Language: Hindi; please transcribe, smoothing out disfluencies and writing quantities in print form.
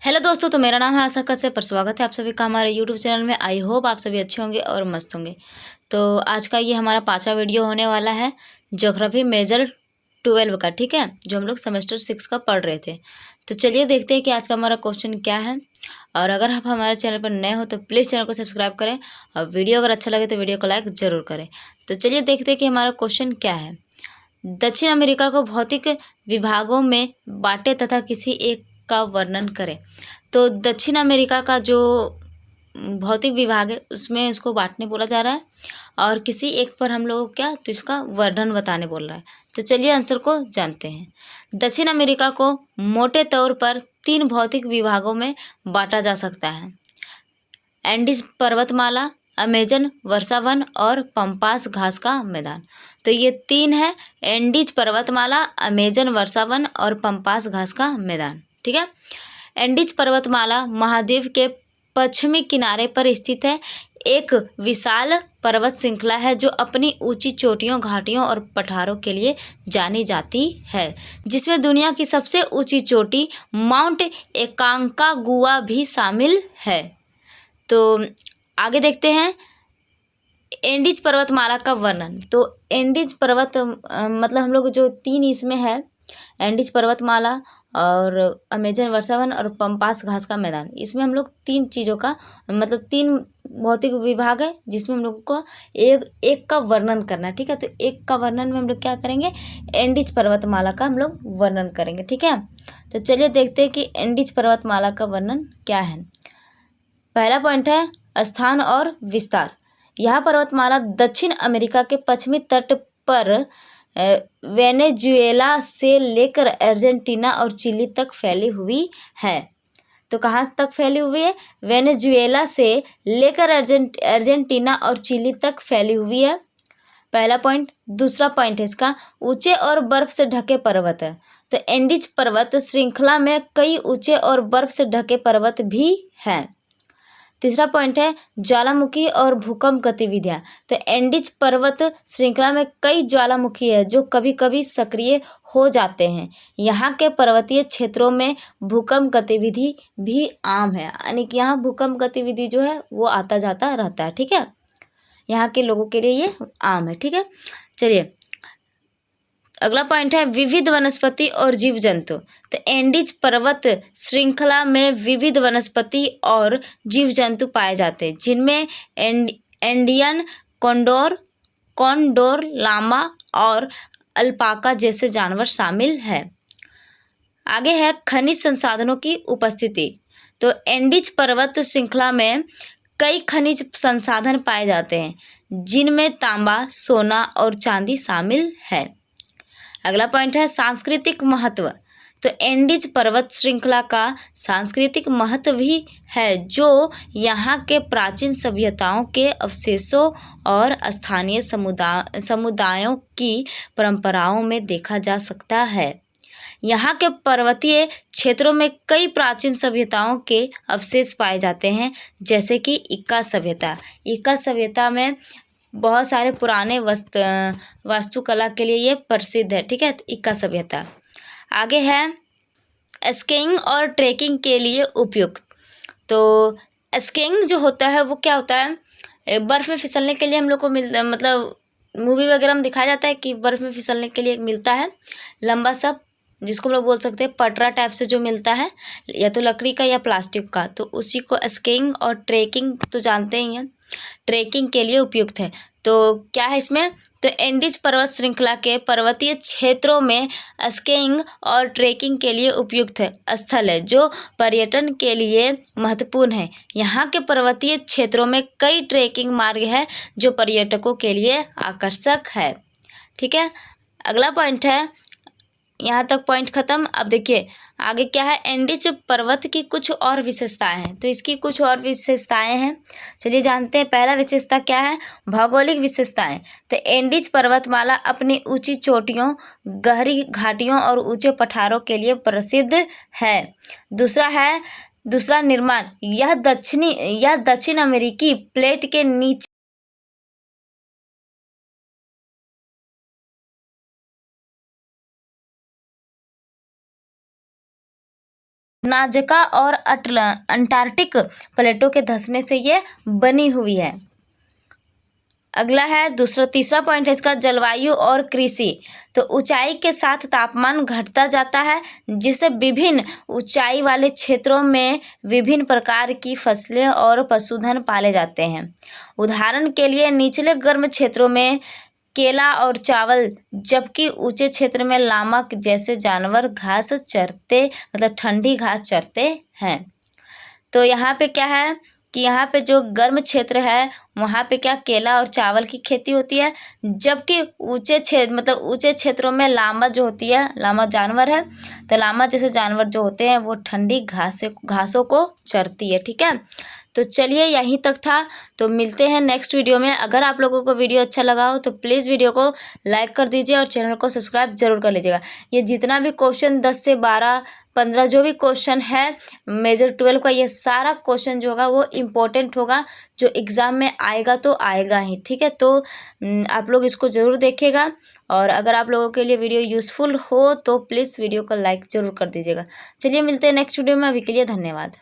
हेलो दोस्तों, तो मेरा नाम है आशा कश्यप पर स्वागत है आप सभी का हमारे यूट्यूब चैनल में। आई होप आप सभी अच्छे होंगे और मस्त होंगे। तो आज का ये हमारा 5वां वीडियो होने वाला है ज्योग्राफी मेजर 12 का, ठीक है, जो हम लोग सेमेस्टर 6 का पढ़ रहे थे। तो चलिए देखते हैं कि आज का हमारा क्वेश्चन क्या है। और अगर आप हमारे चैनल पर नए हो तो प्लीज़ चैनल को सब्सक्राइब करें और वीडियो अगर अच्छा लगे तो वीडियो को लाइक ज़रूर करें। तो चलिए देखते हैं कि हमारा क्वेश्चन क्या है। दक्षिण अमेरिका को भौतिक विभागों में बांटे तथा किसी एक का वर्णन करें। तो दक्षिण अमेरिका का जो भौतिक विभाग है उसमें उसको बांटने बोला जा रहा है और किसी एक पर हम लोग क्या तो इसका वर्णन बताने बोल रहा है। तो चलिए आंसर को जानते हैं। दक्षिण अमेरिका को मोटे तौर पर 3 भौतिक विभागों में बांटा जा सकता है। एंडीज पर्वतमाला, अमेजन वर्षावन और पंपास घास का मैदान। तो ये 3 है, एंडीज पर्वतमाला, अमेजन वर्षावन और पंपास घास का मैदान, ठीक है। एंडीज पर्वतमाला महाद्वीप के पश्चिमी किनारे पर स्थित है। एक विशाल पर्वत श्रृंखला है जो अपनी ऊंची चोटियों, घाटियों और पठारों के लिए जानी जाती है, जिसमें दुनिया की सबसे ऊंची चोटी माउंट एकांकागुआ भी शामिल है। तो आगे देखते हैं एंडीज पर्वतमाला का वर्णन। तो एंडीज पर्वत मतलब हम लोग जो 3 इसमें है, एंडीज पर्वतमाला और अमेजन वर्षावन और पंपास घास का मैदान, इसमें हम लोग 3 चीज़ों का मतलब 3 भौतिक विभाग है जिसमें हम लोग को एक का वर्णन करना है, ठीक है। तो एक का वर्णन में हम लोग क्या करेंगे, एंडीज पर्वतमाला का हम लोग वर्णन करेंगे, ठीक है। तो चलिए देखते हैं कि एंडीज पर्वतमाला का वर्णन क्या है। पहला पॉइंट है स्थान और विस्तार। यह पर्वतमाला दक्षिण अमेरिका के पश्चिमी तट पर वेनेजुएला से लेकर अर्जेंटीना और चिली तक फैली हुई है। तो कहाँ तक फैली हुई है, वेनेजुएला से लेकर अर्जेंटीना और चिली तक फैली हुई है, पहला पॉइंट। दूसरा पॉइंट है इसका ऊंचे और बर्फ से ढके पर्वत है। तो एंडीज पर्वत श्रृंखला में कई ऊंचे और बर्फ से ढके पर्वत भी हैं। तीसरा पॉइंट है ज्वालामुखी और भूकंप गतिविधियां। तो एंडीज पर्वत श्रृंखला में कई ज्वालामुखी है जो कभी कभी सक्रिय हो जाते हैं। यहाँ के पर्वतीय क्षेत्रों में भूकंप गतिविधि भी आम है, यानी कि यहाँ भूकंप गतिविधि जो है वो आता जाता रहता है, ठीक है। यहाँ के लोगों के लिए ये आम है, ठीक है। चलिए अगला पॉइंट है विविध वनस्पति और जीव जंतु। तो एंडीज पर्वत श्रृंखला में विविध वनस्पति और जीव जंतु पाए जाते हैं, जिनमें एंडियन कॉन्डोर, लामा और अल्पाका जैसे जानवर शामिल है। आगे है खनिज संसाधनों की उपस्थिति। तो एंडीज पर्वत श्रृंखला में कई खनिज संसाधन पाए जाते हैं, जिनमें तांबा, सोना और चांदी शामिल है। अगला पॉइंट है सांस्कृतिक महत्व। तो एंडीज पर्वत श्रृंखला का सांस्कृतिक महत्व भी है, जो यहाँ के प्राचीन सभ्यताओं के अवशेषों और स्थानीय समुदायों की परंपराओं में देखा जा सकता है। यहाँ के पर्वतीय क्षेत्रों में कई प्राचीन सभ्यताओं के अवशेष पाए जाते हैं, जैसे कि इक्का सभ्यता। इक्का सभ्यता में बहुत सारे पुराने वास्तुकला के लिए ये प्रसिद्ध है, ठीक है, इक्का सभ्यता। आगे है स्कीइंग और ट्रेकिंग के लिए उपयुक्त। तो स्कीइंग जो होता है वो क्या होता है, बर्फ़ में फिसलने के लिए हम लोग को मतलब मूवी वगैरह में दिखाया जाता है कि बर्फ़ में फिसलने के लिए मिलता है लंबा सा, जिसको हम लोग बोल सकते हैं पटरा टाइप से जो मिलता है, या तो लकड़ी का या प्लास्टिक का। तो उसी को स्कीइंग और ट्रेकिंग तो जानते ही हैं, ट्रेकिंग के लिए उपयुक्त है। तो क्या है इसमें, तो एंडीज पर्वत श्रृंखला के पर्वतीय क्षेत्रों में स्कीइंग और ट्रेकिंग के लिए उपयुक्त स्थल है, जो पर्यटन के लिए महत्वपूर्ण है। यहाँ के पर्वतीय क्षेत्रों में कई ट्रेकिंग मार्ग है जो पर्यटकों के लिए आकर्षक है, ठीक है। अगला पॉइंट है, यहाँ तक पॉइंट खत्म। अब देखिए आगे क्या है, एंडीज पर्वत की कुछ और विशेषताएं हैं। तो इसकी कुछ और विशेषताएं हैं, चलिए जानते हैं। पहला विशेषता क्या है, भौगोलिक विशेषताएं। तो एंडीज पर्वतमाला अपनी ऊंची चोटियों, गहरी घाटियों और ऊंचे पठारों के लिए प्रसिद्ध है। दूसरा निर्माण, यह दक्षिण अमेरिकी प्लेट के नीचे नाजका और अंटार्कटिक प्लेटों के धंसने से ये बनी हुई है। अगला है तीसरा पॉइंट है इसका, जलवायु और कृषि। तो ऊंचाई के साथ तापमान घटता जाता है, जिससे विभिन्न ऊंचाई वाले क्षेत्रों में विभिन्न प्रकार की फसलें और पशुधन पाले जाते हैं। उदाहरण के लिए निचले गर्म क्षेत्रों में केला और चावल, जबकि ऊंचे क्षेत्र में लामा जैसे जानवर घास चरते, मतलब ठंडी घास चरते हैं। तो यहाँ पे क्या है कि यहाँ पे जो गर्म क्षेत्र है वहाँ पे क्या केला और चावल की खेती होती है, जबकि ऊंचे क्षेत्रों में लामा जो होती है, लामा जानवर है, तो लामा जैसे जानवर जो होते हैं वो ठंडी घासों को चरती है। ठीक है, तो चलिए यहीं तक था, तो मिलते हैं नेक्स्ट वीडियो में। अगर आप लोगों को वीडियो अच्छा लगा हो तो प्लीज़ वीडियो को लाइक कर दीजिए और चैनल को सब्सक्राइब जरूर कर लीजिएगा। ये जितना भी क्वेश्चन 10 से 12 15 जो भी क्वेश्चन है मेजर 12 का, ये सारा क्वेश्चन जो होगा वो इम्पोर्टेंट होगा, जो एग्ज़ाम में आएगा तो आएगा ही। ठीक है, तो आप लोग इसको ज़रूर देखिएगा, और अगर आप लोगों के लिए वीडियो यूज़फुल हो तो प्लीज़ वीडियो को लाइक ज़रूर कर दीजिएगा। चलिए मिलते हैं नेक्स्ट वीडियो में, अभी के लिए धन्यवाद।